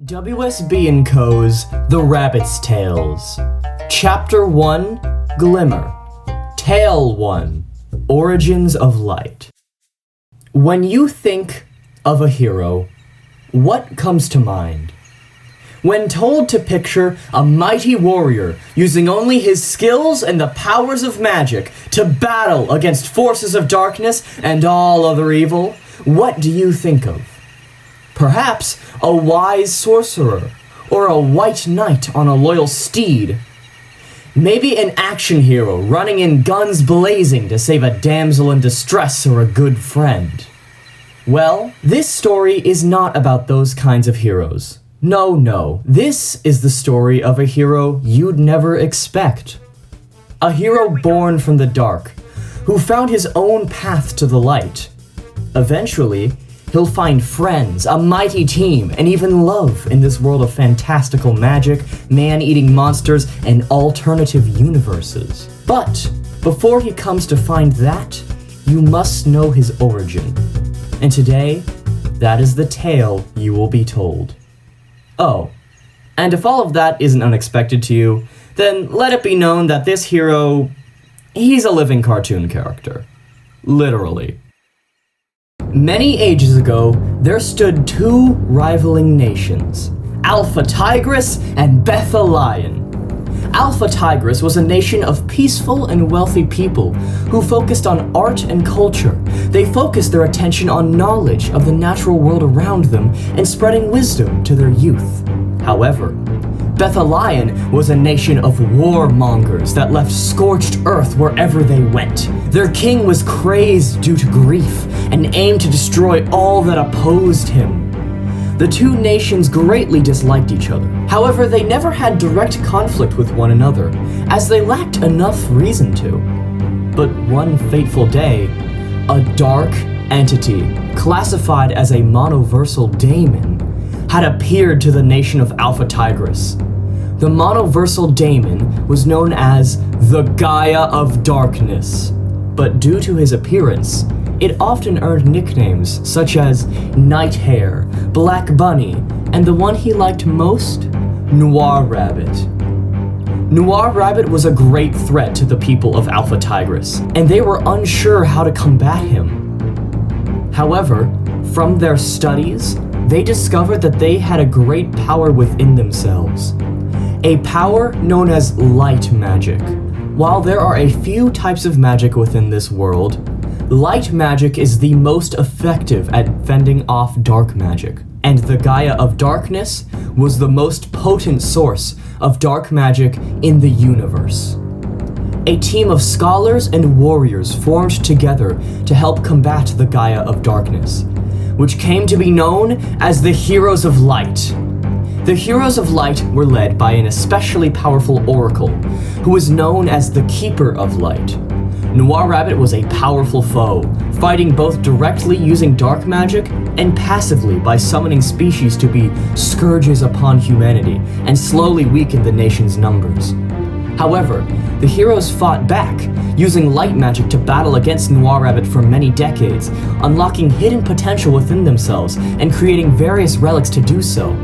WSB Co's The Rabbit's Tales. Chapter 1, Glimmer. Tale 1, Origins of Light. When you think of a hero, what comes to mind? When told to picture a mighty warrior using only his skills and the powers of magic to battle against forces of darkness and all other evil, what do you think of? Perhaps a wise sorcerer, or a white knight on a loyal steed. Maybe an action hero running in guns blazing to save a damsel in distress or a good friend. Well, this story is not about those kinds of heroes. No, this is the story of a hero you'd never expect. A hero born from the dark, who found his own path to the light. Eventually, he'll find friends, a mighty team, and even love in this world of fantastical magic, man-eating monsters, and alternative universes. But before he comes to find that, you must know his origin. And today, that is the tale you will be told. Oh, and if all of that isn't unexpected to you, then let it be known that this hero, he's a living cartoon character. Literally. Many ages ago, there stood two rivaling nations, Alpha Tigris and Betha Lion. Alpha Tigris was a nation of peaceful and wealthy people who focused on art and culture. They focused their attention on knowledge of the natural world around them and spreading wisdom to their youth. However, Betha Lion was a nation of warmongers that left scorched earth wherever they went. Their king was crazed due to grief and aimed to destroy all that opposed him. The two nations greatly disliked each other. However, they never had direct conflict with one another, as they lacked enough reason to. But one fateful day, a dark entity, classified as a monoversal daemon, had appeared to the nation of Alpha Tigris. The monoversal daemon was known as the Gaia of Darkness, but due to his appearance, it often earned nicknames such as Nighthair, Black Bunny, and the one he liked most, Noir Rabbit. Noir Rabbit was a great threat to the people of Alpha Tigris, and they were unsure how to combat him. However, from their studies, they discovered that they had a great power within themselves. A power known as light magic. While there are a few types of magic within this world, light magic is the most effective at fending off dark magic, and the Gaia of Darkness was the most potent source of dark magic in the universe. A team of scholars and warriors formed together to help combat the Gaia of Darkness, which came to be known as the Heroes of Light. The Heroes of Light were led by an especially powerful oracle, who was known as the Keeper of Light. Noir Rabbit was a powerful foe, fighting both directly using dark magic and passively by summoning species to be scourges upon humanity and slowly weaken the nation's numbers. However, the heroes fought back, using light magic to battle against Noir Rabbit for many decades, unlocking hidden potential within themselves and creating various relics to do so.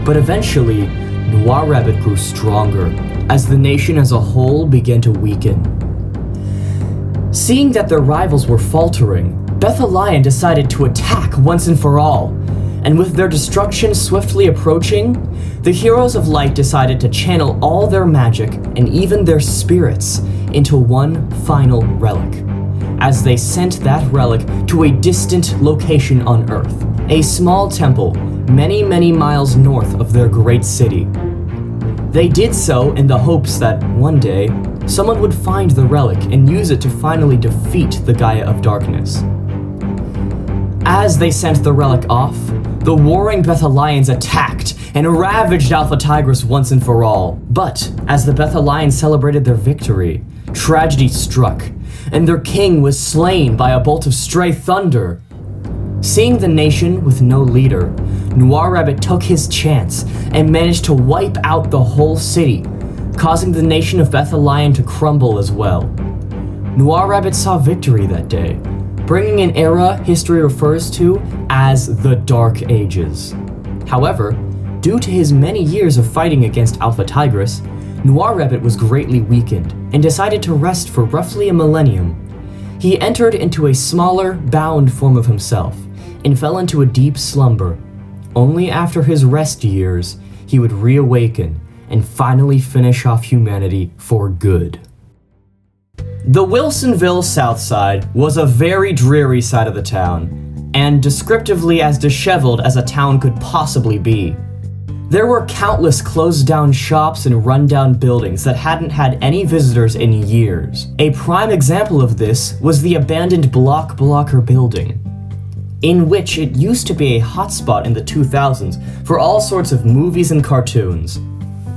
But eventually, Noir Rabbit grew stronger, as the nation as a whole began to weaken. Seeing that their rivals were faltering, Betha Lion decided to attack once and for all, and with their destruction swiftly approaching, the Heroes of Light decided to channel all their magic and even their spirits into one final relic, as they sent that relic to a distant location on Earth, a small temple many miles north of their great city. They did so in the hopes that one day, someone would find the relic and use it to finally defeat the Gaia of Darkness. As they sent the relic off, the warring Betha Lions attacked and ravaged Alpha Tigris once and for all. But as the Betha Lions celebrated their victory, tragedy struck, and their king was slain by a bolt of stray thunder. Seeing the nation with no leader, Noir Rabbit took his chance and managed to wipe out the whole city, causing the nation of Betha Lion to crumble as well. Noir Rabbit saw victory that day, bringing an era history refers to as the Dark Ages. However, due to his many years of fighting against Alpha Tigress, Noir Rabbit was greatly weakened and decided to rest for roughly a millennium. He entered into a smaller, bound form of himself and fell into a deep slumber. Only after his rest years, he would reawaken and finally finish off humanity for good. The Wilsonville South Side was a very dreary side of the town, and descriptively as disheveled as a town could possibly be. There were countless closed-down shops and run-down buildings that hadn't had any visitors in years. A prime example of this was the abandoned Block Blocker building, in which it used to be a hotspot in the 2000s for all sorts of movies and cartoons.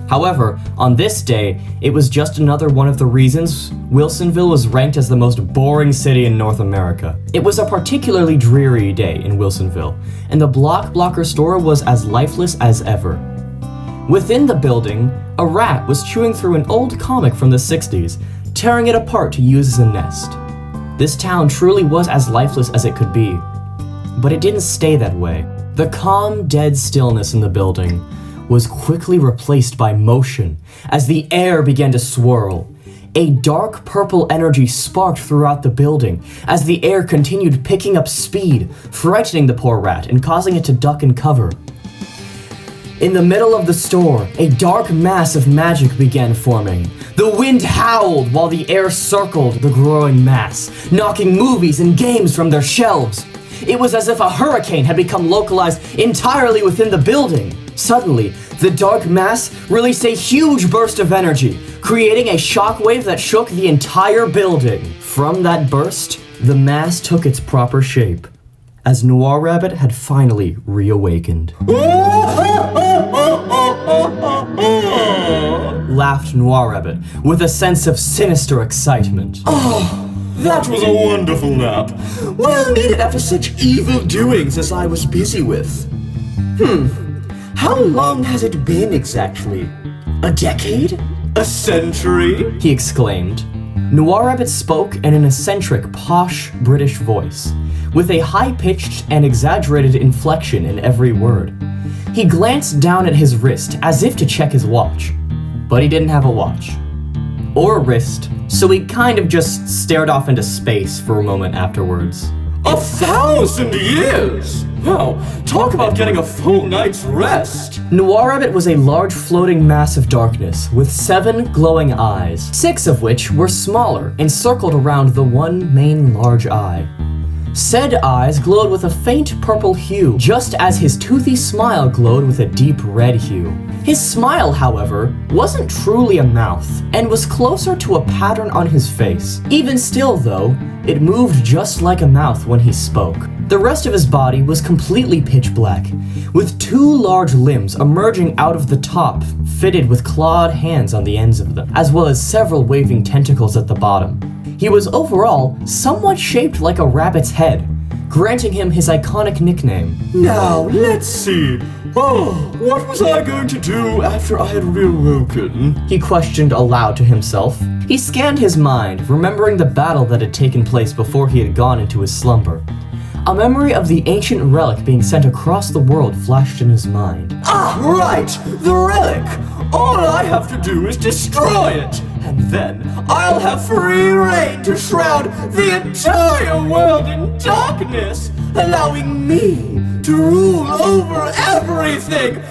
However, on this day, it was just another one of the reasons Wilsonville was ranked as the most boring city in North America. It was a particularly dreary day in Wilsonville, and the Block Blocker store was as lifeless as ever. Within the building, a rat was chewing through an old comic from the 60s, tearing it apart to use as a nest. This town truly was as lifeless as it could be. But it didn't stay that way. The calm, dead stillness in the building was quickly replaced by motion as the air began to swirl. A dark purple energy sparked throughout the building as the air continued picking up speed, frightening the poor rat and causing it to duck and cover. In the middle of the store, a dark mass of magic began forming. The wind howled while the air circled the growing mass, knocking movies and games from their shelves. It was as if a hurricane had become localized entirely within the building. Suddenly, the dark mass released a huge burst of energy, creating a shockwave that shook the entire building. From that burst, the mass took its proper shape, as Noir Rabbit had finally reawakened. Laughed Noir Rabbit with a sense of sinister excitement. That was a wonderful nap. Well needed after such evil doings as I was busy with. How long has it been exactly? A decade? A century? He exclaimed. Noir Rabbit spoke in an eccentric, posh British voice, with a high-pitched and exaggerated inflection in every word. He glanced down at his wrist as if to check his watch, but he didn't have a watch. Or a wrist, so he kind of just stared off into space for a moment afterwards. 1,000 years! Wow, talk about getting a full night's rest! Noir Rabbit was a large floating mass of darkness with 7 glowing eyes, 6 of which were smaller and circled around the one main large eye. Said eyes glowed with a faint purple hue, just as his toothy smile glowed with a deep red hue. His smile, however, wasn't truly a mouth, and was closer to a pattern on his face. Even still, though, it moved just like a mouth when he spoke. The rest of his body was completely pitch black, with 2 large limbs emerging out of the top, fitted with clawed hands on the ends of them, as well as several waving tentacles at the bottom. He was overall somewhat shaped like a rabbit's head, granting him his iconic nickname. Now, let's see. What was I going to do after I had reawoken? He questioned aloud to himself. He scanned his mind, remembering the battle that had taken place before he had gone into his slumber. A memory of the ancient relic being sent across the world flashed in his mind. Ah, right! The relic! All I have to do is destroy it! And then I'll have free reign to shroud the entire world in darkness, allowing me to rule over everything!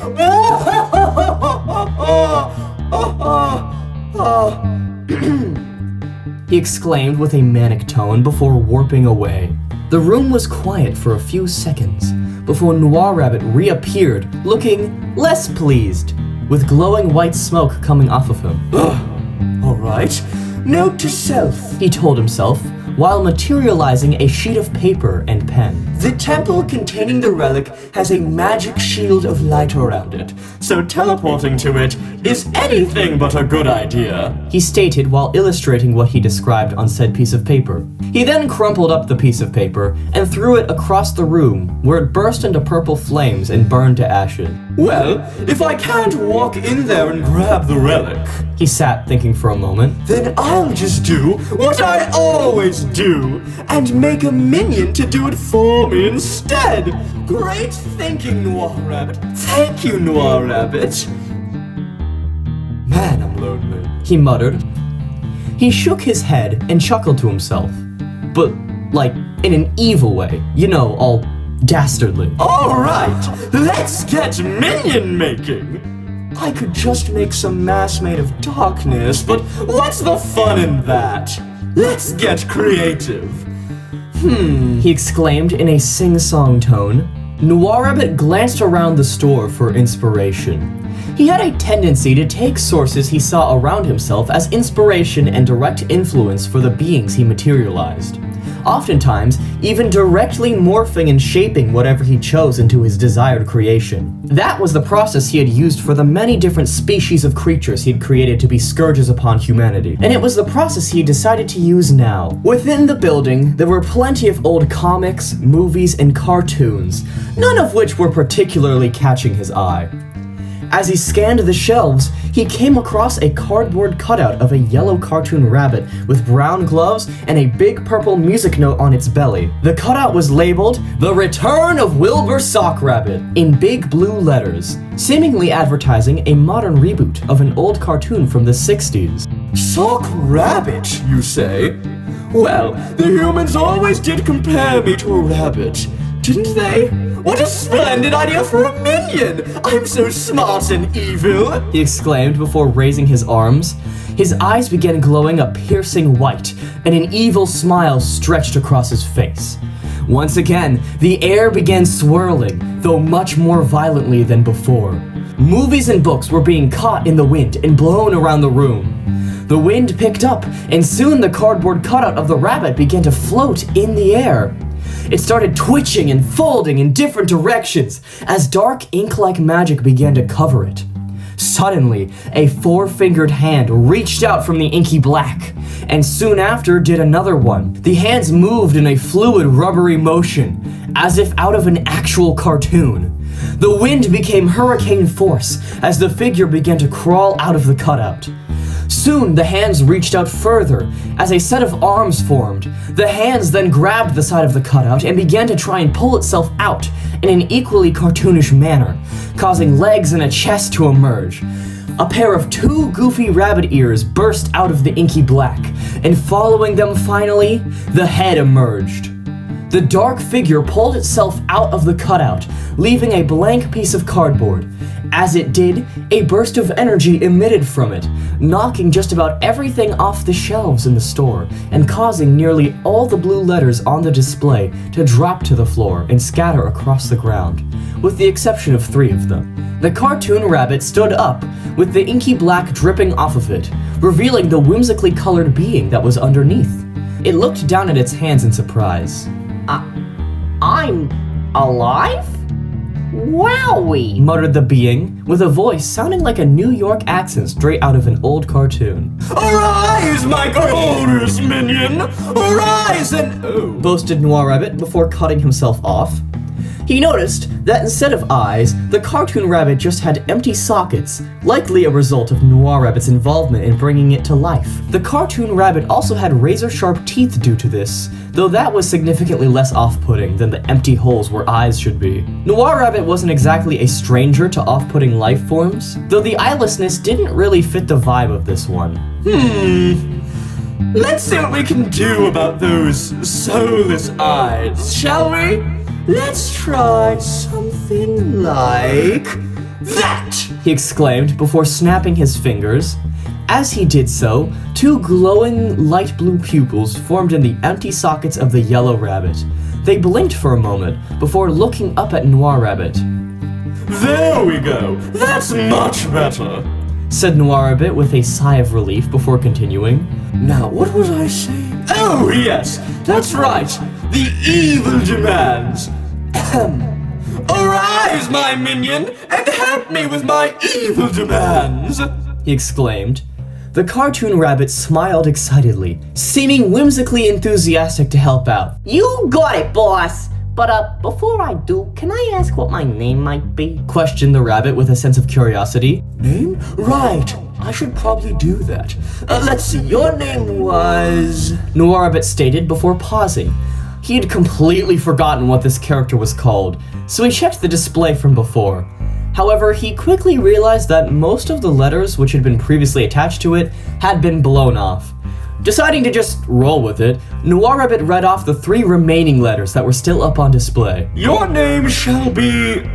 He exclaimed with a manic tone before warping away. The room was quiet for a few seconds before Noir Rabbit reappeared, looking less pleased, with glowing white smoke coming off of him. Alright, note to self, he told himself, while materializing a sheet of paper and pen. The temple containing the relic has a magic shield of light around it, so teleporting to it is anything but a good idea, he stated while illustrating what he described on said piece of paper. He then crumpled up the piece of paper and threw it across the room, where it burst into purple flames and burned to ashes. Well, if I can't walk in there and grab the relic, he sat thinking for a moment, then I'll just do what I always do, and make a minion to do it for me instead. Great thinking, Noir Rabbit. Thank you, Noir Rabbit. Man, I'm lonely, he muttered. He shook his head and chuckled to himself, but like in an evil way, you know, all dastardly. All right, let's get minion making. I could just make some mass made of darkness, but what's the fun in that? Let's get creative. He exclaimed in a sing-song tone. Noir Rabbit glanced around the store for inspiration. He had a tendency to take sources he saw around himself as inspiration and direct influence for the beings he materialized. Oftentimes, even directly morphing and shaping whatever he chose into his desired creation. That was the process he had used for the many different species of creatures he had created to be scourges upon humanity. And it was the process he decided to use now. Within the building, there were plenty of old comics, movies, and cartoons, none of which were particularly catching his eye. As he scanned the shelves, he came across a cardboard cutout of a yellow cartoon rabbit with brown gloves and a big purple music note on its belly. The cutout was labeled, "The Return of Wilbur Sock Rabbit," in big blue letters, seemingly advertising a modern reboot of an old cartoon from the 60s. Sock Rabbit, you say? Well, the humans always did compare me to a rabbit, didn't they? What a splendid idea for a minion! I'm so smart and evil! He exclaimed before raising his arms. His eyes began glowing a piercing white, and an evil smile stretched across his face. Once again, the air began swirling, though much more violently than before. Movies and books were being caught in the wind and blown around the room. The wind picked up, and soon the cardboard cutout of the rabbit began to float in the air. It started twitching and folding in different directions as dark ink-like magic began to cover it. Suddenly, a four-fingered hand reached out from the inky black, and soon after did another one. The hands moved in a fluid, rubbery motion, as if out of an actual cartoon. The wind became hurricane force as the figure began to crawl out of the cutout. Soon, the hands reached out further as a set of arms formed. The hands then grabbed the side of the cutout and began to try and pull itself out in an equally cartoonish manner, causing legs and a chest to emerge. A pair of two goofy rabbit ears burst out of the inky black, and following them finally, the head emerged. The dark figure pulled itself out of the cutout, leaving a blank piece of cardboard. As it did, a burst of energy emitted from it, knocking just about everything off the shelves in the store and causing nearly all the blue letters on the display to drop to the floor and scatter across the ground, with the exception of 3 of them. The cartoon rabbit stood up, with the inky black dripping off of it, revealing the whimsically colored being that was underneath. It looked down at its hands in surprise. I'm alive? Wowie! Muttered the being, with a voice sounding like a New York accent straight out of an old cartoon. Arise, my glorious minion! Arise and boasted Noir Rabbit before cutting himself off. He noticed that instead of eyes, the cartoon rabbit just had empty sockets, likely a result of Noir Rabbit's involvement in bringing it to life. The cartoon rabbit also had razor-sharp teeth due to this, though that was significantly less off-putting than the empty holes where eyes should be. Noir Rabbit wasn't exactly a stranger to off-putting life forms, though the eyelessness didn't really fit the vibe of this one. Let's see what we can do about those soulless eyes, shall we? Let's try something like that! He exclaimed before snapping his fingers. As he did so, 2 glowing light blue pupils formed in the empty sockets of the yellow rabbit. They blinked for a moment before looking up at Noir Rabbit. There we go! That's much better! Said Noir Rabbit with a sigh of relief before continuing. Now, what was I saying? Oh, yes! That's right! The evil demands! Arise, my minion, and help me with my evil demands! He exclaimed. The cartoon rabbit smiled excitedly, seeming whimsically enthusiastic to help out. You got it, boss! But before I do, can I ask what my name might be? Questioned the rabbit with a sense of curiosity. Name? Right! I should probably do that. Let's see, your name was... Noir Rabbit stated before pausing. He had completely forgotten what this character was called, so he checked the display from before. However, he quickly realized that most of the letters which had been previously attached to it had been blown off. Deciding to just roll with it, Noir Rabbit read off the 3 remaining letters that were still up on display. Your name shall be,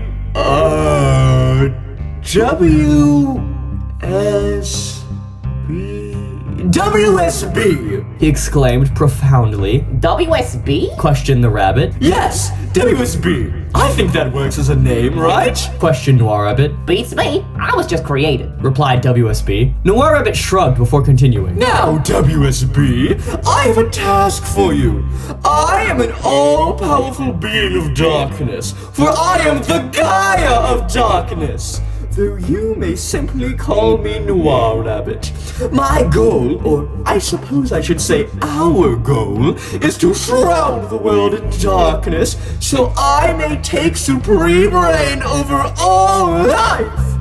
WSB, he exclaimed profoundly. WSB? Questioned the rabbit. Yes, WSB. I think that works as a name, right? Questioned Noir Rabbit. Beats me. I was just created. Replied WSB. Noir Rabbit shrugged before continuing. Now, WSB, I have a task for you. I am an all-powerful being of darkness, for I am the Gaia of darkness. Though you may simply call me Noir Rabbit. My goal, or I suppose I should say our goal, is to shroud the world in darkness so I may take supreme reign over all life.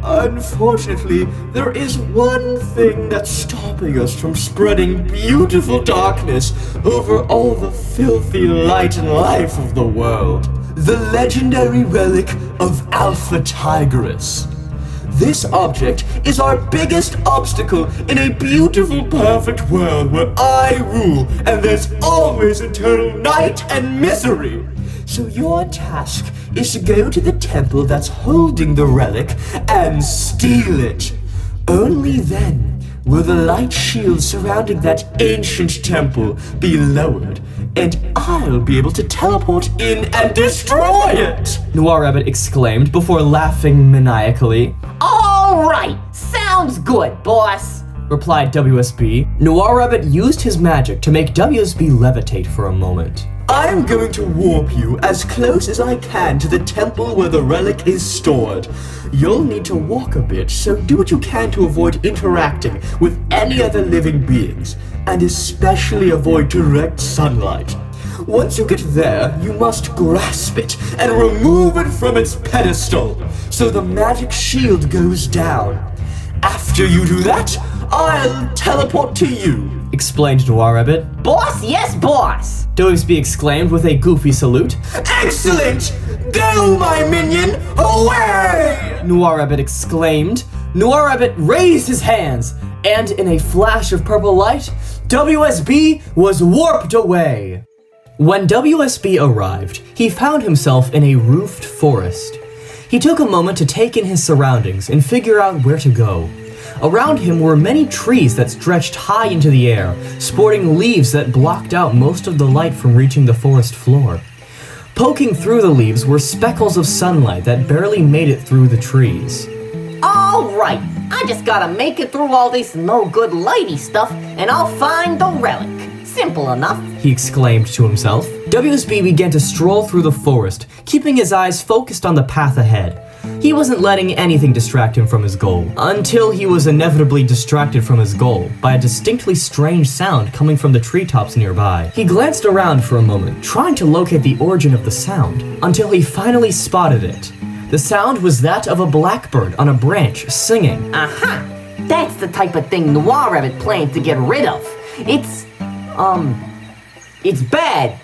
Unfortunately, there is one thing that's stopping us from spreading beautiful darkness over all the filthy light and life of the world. The legendary relic of Alpha Tigris. This object is our biggest obstacle in a beautiful, perfect world where I rule and there's always eternal night and misery. So your task is to go to the temple that's holding the relic and steal it. Only then will the light shield surrounding that ancient temple be lowered, and I'll be able to teleport in and destroy it! Noir Rabbit exclaimed before laughing maniacally. Alright, sounds good, boss. Replied WSB. Noir Rabbit used his magic to make WSB levitate for a moment. I'm going to warp you as close as I can to the temple where the relic is stored. You'll need to walk a bit, so do what you can to avoid interacting with any other living beings, and especially avoid direct sunlight. Once you get there, you must grasp it and remove it from its pedestal, so the magic shield goes down. After you do that, I'll teleport to you. Explained Noir Rabbit. Boss, yes, boss. WSB exclaimed with a goofy salute. Excellent! Go, my minion! Away! Noir Rabbit exclaimed. Noir Rabbit raised his hands, and in a flash of purple light, WSB was warped away. When WSB arrived, he found himself in a roofed forest. He took a moment to take in his surroundings and figure out where to go. Around him were many trees that stretched high into the air, sporting leaves that blocked out most of the light from reaching the forest floor. Poking through the leaves were speckles of sunlight that barely made it through the trees. Alright, I just gotta make it through all this no-good lighty stuff, and I'll find the relic. Simple enough, he exclaimed to himself. WSB began to stroll through the forest, keeping his eyes focused on the path ahead. He wasn't letting anything distract him from his goal, until he was inevitably distracted from his goal by a distinctly strange sound coming from the treetops nearby. He glanced around for a moment, trying to locate the origin of the sound, until he finally spotted it. The sound was that of a blackbird on a branch singing. Aha! That's the type of thing Noir Rabbit planned to get rid of. It's bad,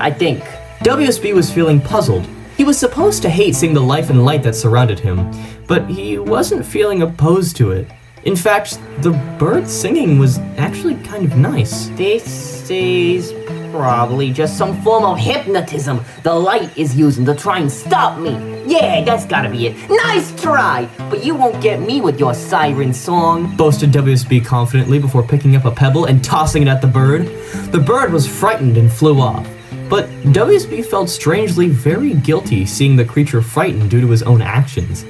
I think. WSB was feeling puzzled. He was supposed to hate seeing the life and light that surrounded him, but he wasn't feeling opposed to it. In fact, the bird singing was actually kind of nice. This is probably just some form of hypnotism the light is using to try and stop me. Yeah, that's gotta be it. Nice try, but you won't get me with your siren song, boasted WSB confidently before picking up a pebble and tossing it at the bird. The bird was frightened and flew off. But WSB felt strangely very guilty seeing the creature frightened due to his own actions.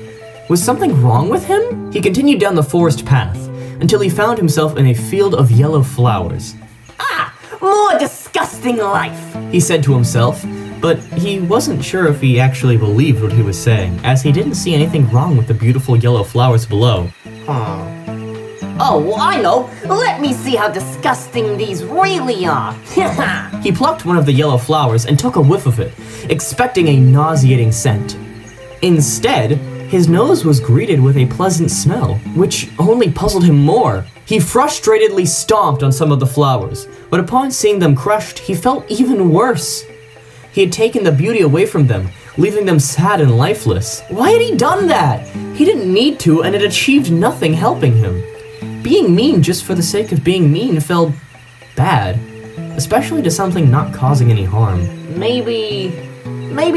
Was something wrong with him? He continued down the forest path until he found himself in a field of yellow flowers. Ah, more disgusting life, he said to himself, but he wasn't sure if he actually believed what he was saying, as he didn't see anything wrong with the beautiful yellow flowers below. Oh, well, I know. Let me see how disgusting these really are. He plucked one of the yellow flowers and took a whiff of it, expecting a nauseating scent. Instead, his nose was greeted with a pleasant smell, which only puzzled him more. He frustratedly stomped on some of the flowers, but upon seeing them crushed, he felt even worse. He had taken the beauty away from them, leaving them sad and lifeless. Why had he done that? He didn't need to, and it achieved nothing helping him. Being mean just for the sake of being mean felt bad, especially to something not causing any harm. Maybe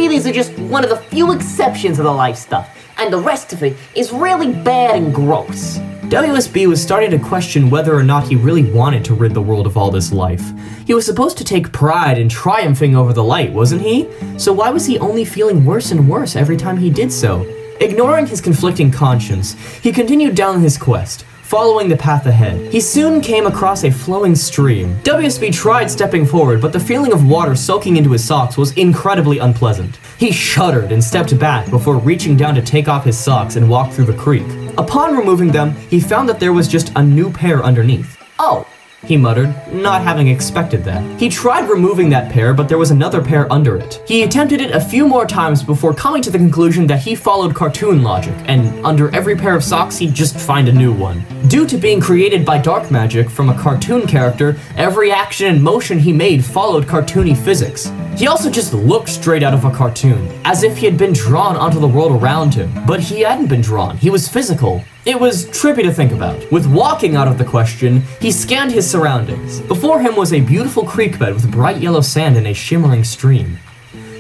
these are just one of the few exceptions of the life stuff, and the rest of it is really bad and gross. WSB was starting to question whether or not he really wanted to rid the world of all this life. He was supposed to take pride in triumphing over the light, wasn't he? So why was he only feeling worse and worse every time he did so? Ignoring his conflicting conscience, he continued down his quest, following the path ahead. He soon came across a flowing stream. WSB tried stepping forward, but the feeling of water soaking into his socks was incredibly unpleasant. He shuddered and stepped back before reaching down to take off his socks and walk through the creek. Upon removing them, he found that there was just a new pair underneath. Oh, he muttered, not having expected that. He tried removing that pair, but there was another pair under it. He attempted it a few more times before coming to the conclusion that he followed cartoon logic, and under every pair of socks, he'd just find a new one. Due to being created by dark magic from a cartoon character, every action and motion he made followed cartoony physics. He also just looked straight out of a cartoon, as if he had been drawn onto the world around him. But he hadn't been drawn, he was physical. It was trippy to think about. With walking out of the question, he scanned his surroundings. Before him was a beautiful creek bed with bright yellow sand and a shimmering stream.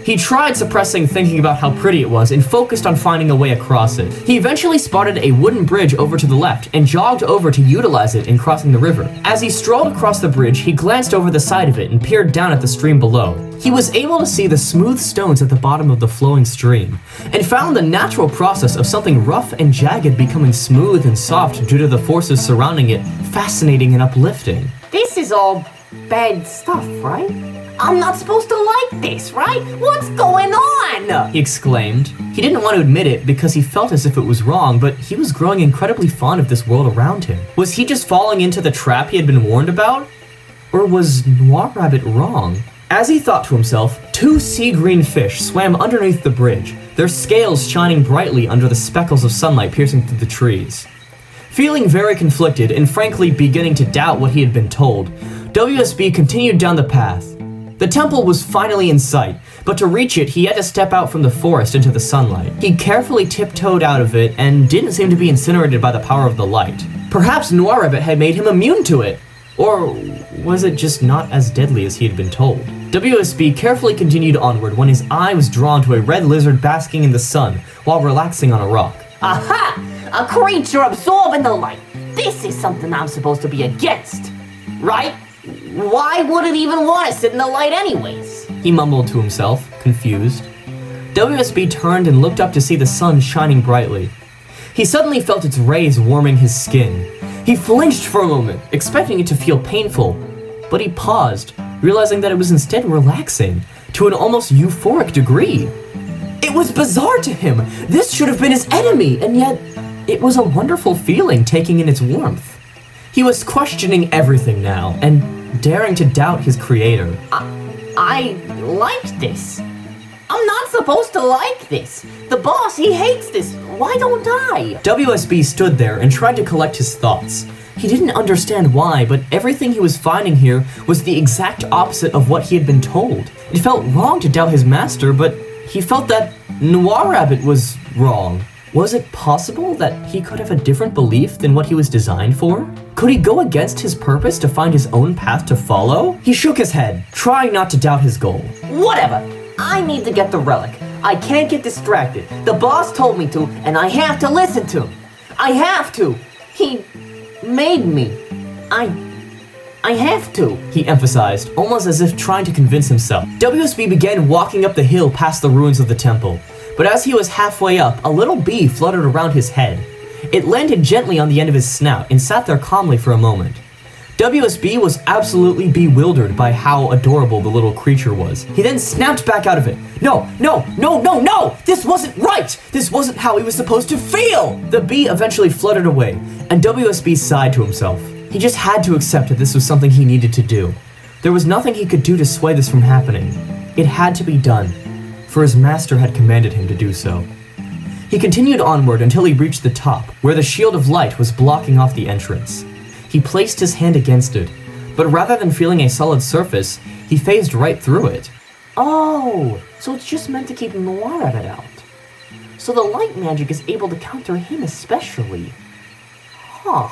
He tried suppressing thinking about how pretty it was and focused on finding a way across it. He eventually spotted a wooden bridge over to the left and jogged over to utilize it in crossing the river. As he strolled across the bridge, he glanced over the side of it and peered down at the stream below. He was able to see the smooth stones at the bottom of the flowing stream, and found the natural process of something rough and jagged becoming smooth and soft due to the forces surrounding it fascinating and uplifting. this is all bad stuff, right? I'm not supposed to like this, right? What's going on? He exclaimed. He didn't want to admit it because he felt as if it was wrong, but he was growing incredibly fond of this world around him. Was he just falling into the trap he had been warned about? Or was Noir Rabbit wrong? As he thought to himself, two sea-green fish swam underneath the bridge, their scales shining brightly under the speckles of sunlight piercing through the trees. Feeling very conflicted and frankly beginning to doubt what he had been told, WSB continued down the path. The temple was finally in sight, but to reach it, he had to step out from the forest into the sunlight. He carefully tiptoed out of it and didn't seem to be incinerated by the power of the light. Perhaps Noir Rabbit had made him immune to it, or was it just not as deadly as he had been told? WSB carefully continued onward when his eye was drawn to a red lizard basking in the sun while relaxing on a rock. Aha! A creature absorbing the light. This is something I'm supposed to be against, right? Why would it even want to sit in the light anyways? He mumbled to himself, confused. WSB turned and looked up to see the sun shining brightly. He suddenly felt its rays warming his skin. He flinched for a moment, expecting it to feel painful, but he paused, realizing that it was instead relaxing, to an almost euphoric degree. It was bizarre to him. This should have been his enemy, and yet it was a wonderful feeling taking in its warmth. He was questioning everything now, and daring to doubt his creator. I like this. I'm not supposed to like this. The boss, he hates this. Why don't I? WSB stood there and tried to collect his thoughts. He didn't understand why, but everything he was finding here was the exact opposite of what he had been told. It felt wrong to doubt his master, but he felt that Noir Rabbit was wrong. Was it possible that he could have a different belief than what he was designed for? Could he go against his purpose to find his own path to follow? He shook his head, trying not to doubt his goal. Whatever. I need to get the relic. I can't get distracted. The boss told me to, and I have to listen to him. I have to. He made me. I have to, he emphasized, almost as if trying to convince himself. WSB began walking up the hill past the ruins of the temple, but as he was halfway up, a little bee fluttered around his head. It landed gently on the end of his snout and sat there calmly for a moment. WSB was absolutely bewildered by how adorable the little creature was. He then snapped back out of it. No! This wasn't right! This wasn't how he was supposed to feel! The bee eventually fluttered away, and WSB sighed to himself. He just had to accept that this was something he needed to do. There was nothing he could do to sway this from happening. It had to be done, for his master had commanded him to do so. He continued onward until he reached the top, where the shield of light was blocking off the entrance. He placed his hand against it, but rather than feeling a solid surface, he phased right through it. Oh, so it's just meant to keep Noir Rabbit out. So the light magic is able to counter him especially. Huh.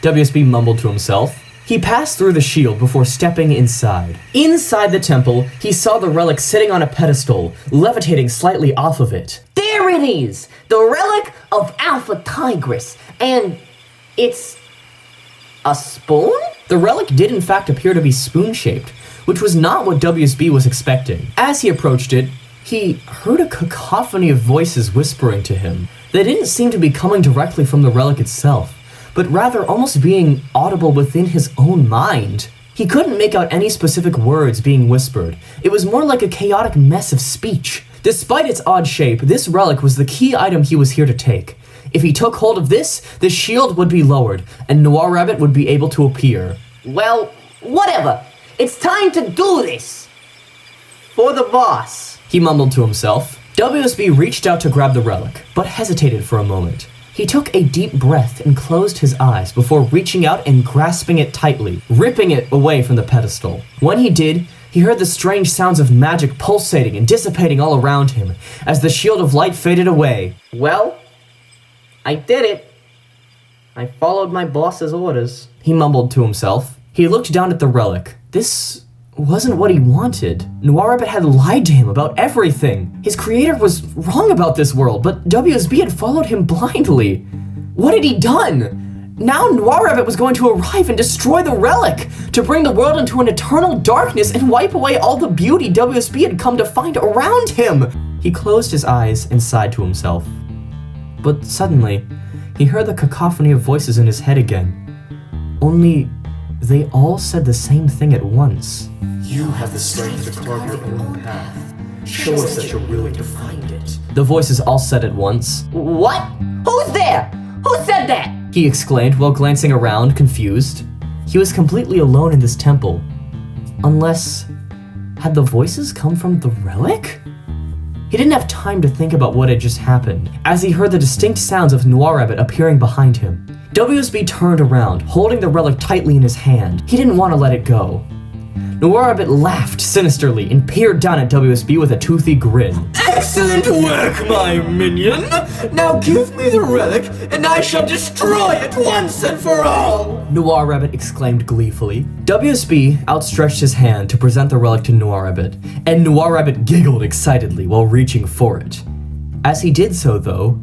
WSB mumbled to himself. He passed through the shield before stepping inside. Inside the temple, he saw the relic sitting on a pedestal, levitating slightly off of it. There it is! The relic of Alpha Tigris. And it's a spoon? The relic did in fact appear to be spoon-shaped, which was not what WSB was expecting. As he approached it, he heard a cacophony of voices whispering to him. They didn't seem to be coming directly from the relic itself, but rather almost being audible within his own mind. He couldn't make out any specific words being whispered. It was more like a chaotic mess of speech. Despite its odd shape, this relic was the key item he was here to take. If he took hold of this, the shield would be lowered, and Noir Rabbit would be able to appear. Well, whatever. It's time to do this. For the boss. He mumbled to himself. WSB reached out to grab the relic, but hesitated for a moment. He took a deep breath and closed his eyes before reaching out and grasping it tightly, ripping it away from the pedestal. When he did, he heard the strange sounds of magic pulsating and dissipating all around him as the shield of light faded away. Well, I did it. I followed my boss's orders. He mumbled to himself. He looked down at the relic. This wasn't what he wanted. Noir Rabbit had lied to him about everything. His creator was wrong about this world, but WSB had followed him blindly. What had he done? Now Noir Rabbit was going to arrive and destroy the relic, to bring the world into an eternal darkness and wipe away all the beauty WSB had come to find around him. He closed his eyes and sighed to himself. But suddenly, he heard the cacophony of voices in his head again. Only, they all said the same thing at once. You have the strength to carve your own path. Show us that you're willing to find it. The voices all said at once. What? Who's there? Who said that? He exclaimed while glancing around, confused. He was completely alone in this temple. Unless, had the voices come from the relic? He didn't have time to think about what had just happened, as he heard the distinct sounds of Noir Rabbit appearing behind him. WSB turned around, holding the relic tightly in his hand. He didn't want to let it go. Noir Rabbit laughed sinisterly and peered down at WSB with a toothy grin. Excellent work, my minion! Now give me the relic, and I shall destroy it once and for all! Noir Rabbit exclaimed gleefully. WSB outstretched his hand to present the relic to Noir Rabbit, and Noir Rabbit giggled excitedly while reaching for it. As he did so, though,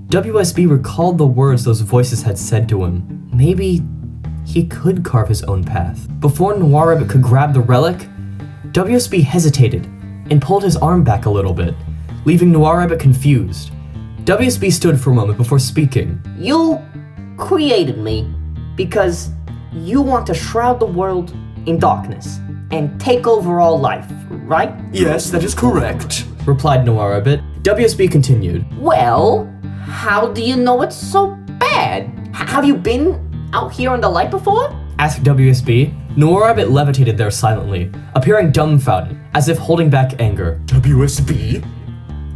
WSB recalled the words those voices had said to him. Maybe he could carve his own path. Before Noir Rabbit could grab the relic, WSB hesitated and pulled his arm back a little bit, leaving Noir Rabbit confused. WSB stood for a moment before speaking. You created me because you want to shroud the world in darkness and take over all life, right? Yes, that is correct, replied Noir Rabbit. WSB continued. Well, how do you know it's so bad? Have you been out here in the light before? Asked WSB. Noir Rabbit levitated there silently, appearing dumbfounded, as if holding back anger. WSB?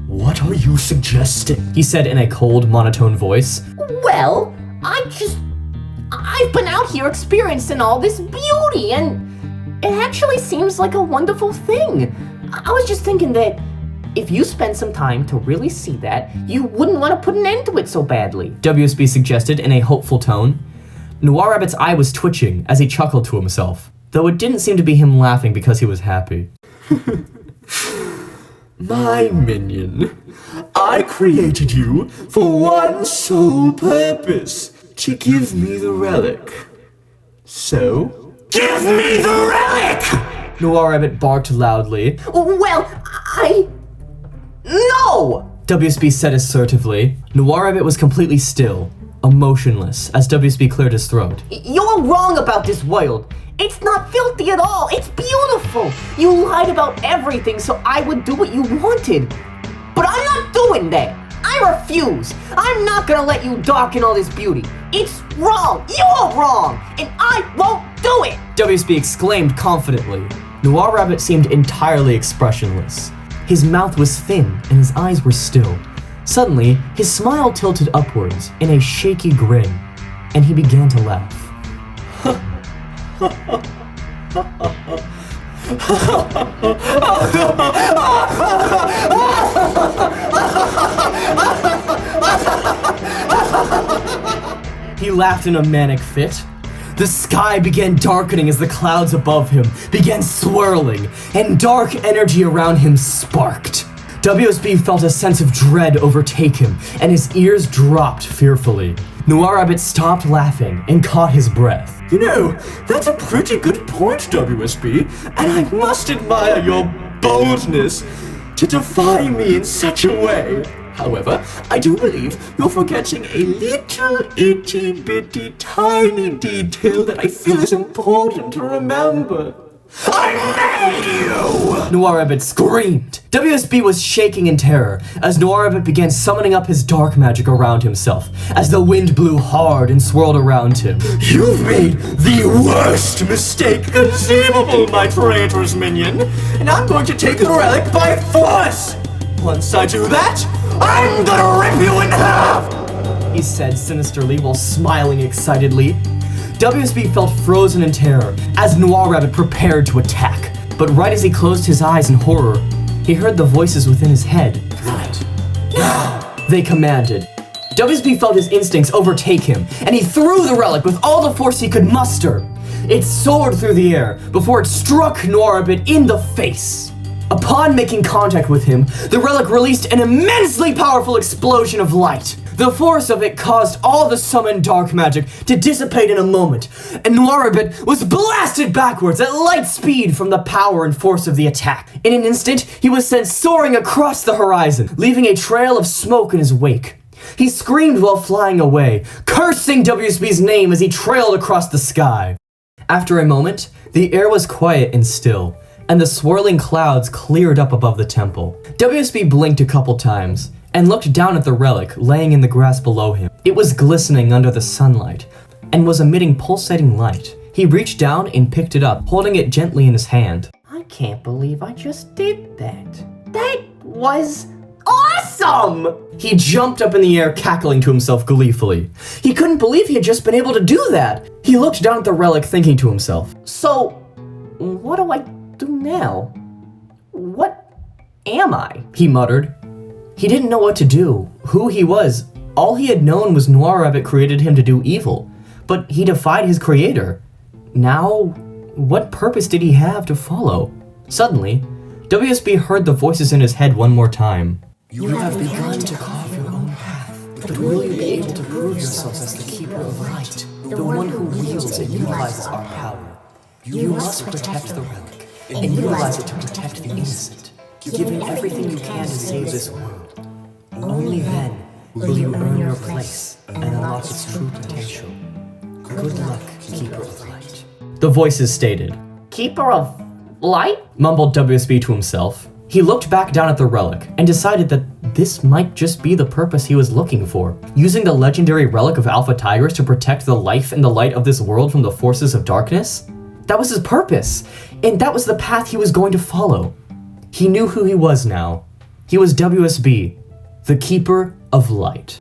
What are you suggesting? He said in a cold, monotone voice. Well, I've been out here experiencing all this beauty, and it actually seems like a wonderful thing. I was just thinking that if you spend some time to really see that, you wouldn't want to put an end to it so badly. WSB suggested in a hopeful tone. Noir Rabbit's eye was twitching as he chuckled to himself, though it didn't seem to be him laughing because he was happy. My minion, I created you for one sole purpose, to give me the relic. So, give me the relic! Noir Rabbit barked loudly. Well, No! WSB said assertively. Noir Rabbit was completely still, emotionless, as WSB cleared his throat. You're wrong about this world. It's not filthy at all. It's beautiful. You lied about everything so I would do what you wanted. But I'm not doing that. I refuse. I'm not gonna let you darken all this beauty. It's wrong. You're wrong. And I won't do it. WSB exclaimed confidently. Noir Rabbit seemed entirely expressionless. His mouth was thin and his eyes were still. Suddenly, his smile tilted upwards in a shaky grin, and he began to laugh. He laughed in a manic fit. The sky began darkening as the clouds above him began swirling, and dark energy around him sparked. WSB felt a sense of dread overtake him, and his ears dropped fearfully. Noir Rabbit stopped laughing and caught his breath. You know, that's a pretty good point, WSB, and I must admire your boldness to defy me in such a way. However, I do believe you're forgetting a little itty-bitty tiny detail that I feel is important to remember. I made you! Noir Rabbit screamed. WSB was shaking in terror as Noir Rabbit began summoning up his dark magic around himself as the wind blew hard and swirled around him. You've made the worst mistake conceivable, my traitorous minion, and I'm going to take the relic by force! Once I do that, I'm gonna rip you in half! He said sinisterly while smiling excitedly. WSB felt frozen in terror as Noir Rabbit prepared to attack. But right as he closed his eyes in horror, he heard the voices within his head. Right. Now! They commanded. WSB felt his instincts overtake him, and he threw the relic with all the force he could muster. It soared through the air before it struck Noir Rabbit in the face. Upon making contact with him, the relic released an immensely powerful explosion of light. The force of it caused all the summoned dark magic to dissipate in a moment, and Noir Rabbit was blasted backwards at light speed from the power and force of the attack. In an instant, he was sent soaring across the horizon, leaving a trail of smoke in his wake. He screamed while flying away, cursing WSB's name as he trailed across the sky. After a moment, the air was quiet and still, and the swirling clouds cleared up above the temple. WSB blinked a couple times, and looked down at the relic laying in the grass below him. It was glistening under the sunlight, and was emitting pulsating light. He reached down and picked it up, holding it gently in his hand. I can't believe I just did that. That was awesome! He jumped up in the air, cackling to himself gleefully. He couldn't believe he had just been able to do that. He looked down at the relic, thinking to himself, So, what do I do now? What am I? He muttered. He didn't know what to do, who he was. All he had known was Noir Rabbit created him to do evil, but he defied his creator. Now, what purpose did he have to follow? Suddenly, WSB heard the voices in his head one more time. You have begun to carve your own path, but will you be able to prove yourselves as the keeper of light, the one who wields and utilizes our power? You must protect the relic, and utilize it to protect the innocent, giving everything you can to save this world. Only then will you earn your place and unlock its true potential. Good luck, Keeper of Light. The voices stated. Keeper of light? Mumbled WSB to himself. He looked back down at the relic and decided that this might just be the purpose he was looking for. Using the legendary relic of Alpha Tigris to protect the life and the light of this world from the forces of darkness? That was his purpose, and that was the path he was going to follow. He knew who he was now. He was WSB, the Keeper of Light.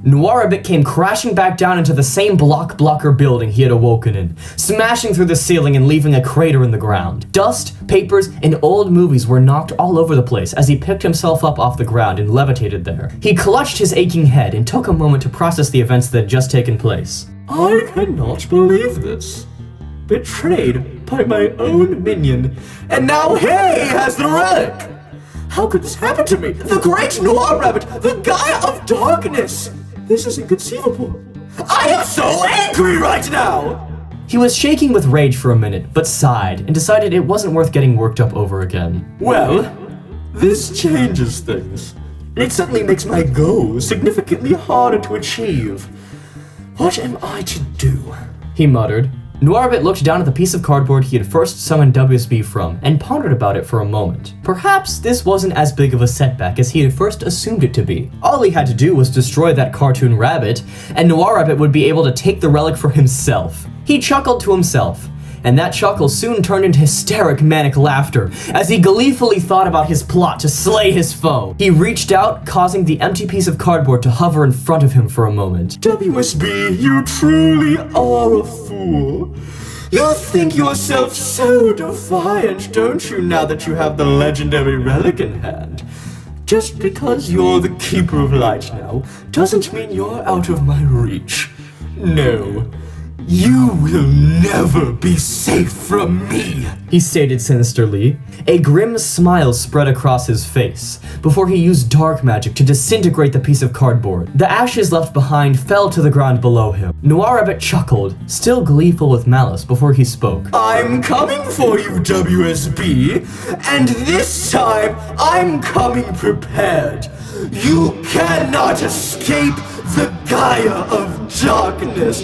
Noir Rabbit came crashing back down into the same blocker building he had awoken in, smashing through the ceiling and leaving a crater in the ground. Dust, papers, and old movies were knocked all over the place as he picked himself up off the ground and levitated there. He clutched his aching head and took a moment to process the events that had just taken place. I cannot believe this. Betrayed by my own minion, and now he has the relic! How could this happen to me? The great Noir Rabbit, the Gaia of Darkness! This is inconceivable. I am so angry right now! He was shaking with rage for a minute, but sighed and decided it wasn't worth getting worked up over again. Well, this changes things. It suddenly makes my goals significantly harder to achieve. What am I to do? He muttered. Noir Rabbit looked down at the piece of cardboard he had first summoned WSB from and pondered about it for a moment. Perhaps this wasn't as big of a setback as he had first assumed it to be. All he had to do was destroy that cartoon rabbit, and Noir Rabbit would be able to take the relic for himself. He chuckled to himself, and that chuckle soon turned into hysteric manic laughter as he gleefully thought about his plot to slay his foe. He reached out, causing the empty piece of cardboard to hover in front of him for a moment. WSB, you truly are a fool. You think yourself so defiant, don't you, now that you have the legendary relic in hand? Just because you're the Keeper of Light now, doesn't mean you're out of my reach. No, you will never be safe from me, he stated sinisterly. A grim smile spread across his face before he used dark magic to disintegrate the piece of cardboard. The ashes left behind fell to the ground below him. Noir Rabbit chuckled, still gleeful with malice, before he spoke. I'm coming for you, WSB, and this time I'm coming prepared. You cannot escape the Gaia of Darkness.